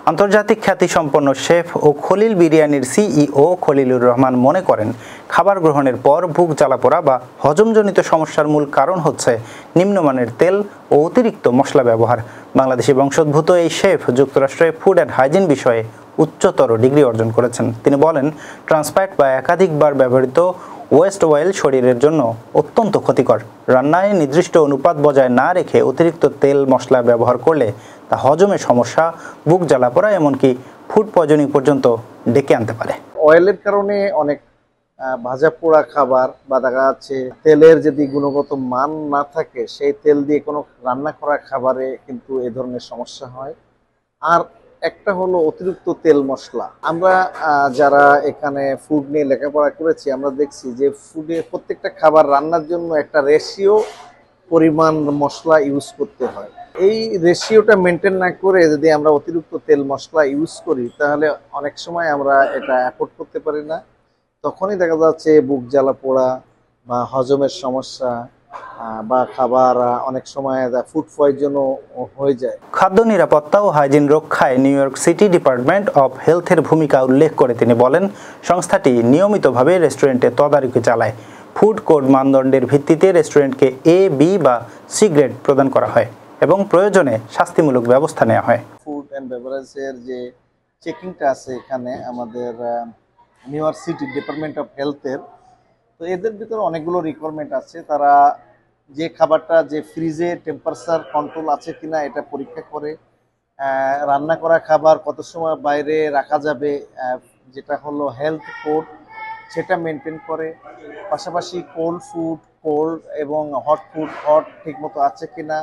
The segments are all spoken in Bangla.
আন্তর্জাতিক খ্যাতিসম্পন্ন শেফ ও খলিল বিরিয়ানির সিইও খলিলুর রহমান মনে করেন, খাবার গ্রহণের পর বুক জ্বালাপোড়া বা হজমজনিত সমস্যার মূল কারণ হচ্ছে নিম্নমানের তেল ও অতিরিক্ত মশলা ব্যবহার। বাংলাদেশি বংশোদ্ভূত এই শেফ যুক্তরাষ্ট্রে ফুড অ্যান্ড হাইজিন বিষয়ে উচ্চতর ডিগ্রি অর্জন করেছেন। তিনি বলেন, ট্রান্সফ্যাট বা একাধিকবার ব্যবহৃত ওয়েস্ট অয়েল শরীরের জন্য অত্যন্ত ক্ষতিকর। রান্নায় নির্দিষ্ট অনুপাত বজায় না রেখে অতিরিক্ত তেল মশলা ব্যবহার করলে তা হজমের সমস্যা, বুক জ্বালাপোড়া এমনকি ফুড পয়জনিং পর্যন্ত ডেকে আনতে পারে। অয়েলের কারণে অনেক ভাজা পোড়া খাবার বা দেখা যাচ্ছে তেলের যদি গুণগত মান না থাকে, সেই তেল দিয়ে কোনো রান্না করা খাবারে কিন্তু এ ধরনের সমস্যা হয়। আর একটা হলো অতিরিক্ত তেল মশলা। আমরা যারা এখানে ফুড নিয়ে লেখাপড়া করেছি, আমরা দেখছি যে ফুডে প্রত্যেকটা খাবার রান্নার জন্য একটা রেশিও পরিমাণ মশলা ইউজ করতে হয়। এই রেশিওটা মেনটেন না করে যদি আমরা অতিরিক্ত তেল মশলা ইউজ করি, তাহলে অনেক সময় আমরা এটা অ্যাফোর্ড করতে পারি না। তখনই দেখা যাচ্ছে বুক জ্বালা পোড়া বা হজমের সমস্যা বা খাবার অনেক সময় ফুড পয়জনও হয়ে যায়। খাদ্য নিরাপত্তা ও হাইজিন রক্ষায় new York city department of হেলথের ভূমিকা উল্লেখ করে তিনি বলেন, সংস্থাটি নিয়মিতভাবে রেস্টুরেন্টে তদারকি চালায়। ফুড কোড মানদণ্ডের ভিত্তিতে রেস্টুরেন্টকে এ, বি বা সি গ্রেড প্রদান করা হয় এবং প্রয়োজনে শাস্তিমূলক ব্যবস্থা নেওয়া হয়। ফুড অ্যান্ড বেভারেজের যে চেকিংটা আছে এখানে আমাদের new York city department of হেলথের, তো এদের ভিতরে অনেকগুলো রিকোয়ারমেন্ট আছে। তারা যে খাবারটা যে ফ্রিজে টেম্পারেচার কন্ট্রোল আছে কিনা এটা পরীক্ষা করে, রান্না করা খাবার কত সময় বাইরে রাখা যাবে, যেটা হলো হেলথ কোড, সেটা মেনটেন করে। পাশাপাশি কোল্ড ফুড কোল্ড এবং হট ফুড হট ঠিকমতো আছে কিনা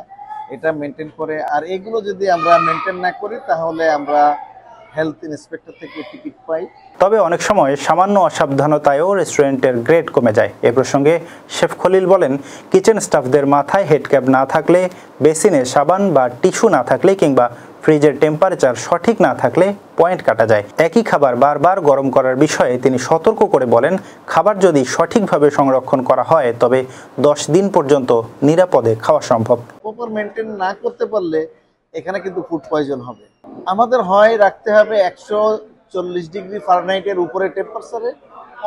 এটা মেনটেন করে। আর এগুলো যদি আমরা মেনটেন না করি, তাহলে আমরা হেলথ ইন্সপেক্টর থেকে টিকিট পাই। তবে অনেক সময় সামান্য অসাবধানতায়ও রেস্টুরেন্টের গ্রেড কমে যায়। এ প্রসঙ্গে শেফ খলিল বলেন, কিচেন স্টাফদের মাথায় হেডক্যাপ না থাকলে, বেসিনে সাবান বা টিস্যু না থাকলে কিংবা ফ্রিজের টেম্পারেচার সঠিক না থাকলে পয়েন্ট কাটা যায়। একই খাবার বারবার গরম করার বিষয়ে তিনি সতর্ক করে বলেন, খাবার যদি সঠিকভাবে সংরক্ষণ করা হয় তবে 10 দিন পর্যন্ত নিরাপদে খাওয়া সম্ভব। প্রপার মেনটেন না করতে পারলে এখানে কিন্তু ফুড পয়জন হবে। আমাদের হয় রাখতে হবে 140 ডিগ্রি ফারেনহাইটের উপরে টেম্পারেচারে,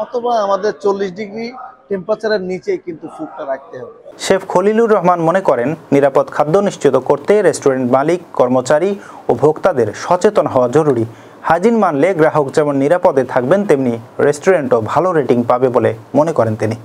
অথবা আমাদের 40 ডিগ্রি টেম্পারেচারের নিচে কিন্তু ফুডটা রাখতে হবে। শেফ খলিলুর রহমান মনে করেন, নিরাপদ খাদ্য নিশ্চিত করতে রেস্টুরেন্ট মালিক, কর্মচারী ও ভোক্তাদের সচেতন হওয়া জরুরি। হাইজিন মানলে গ্রাহক যেমন নিরাপদে থাকবেন, তেমনি রেস্টুরেন্টও ভালো রেটিং পাবে বলে মনে করেন তিনি।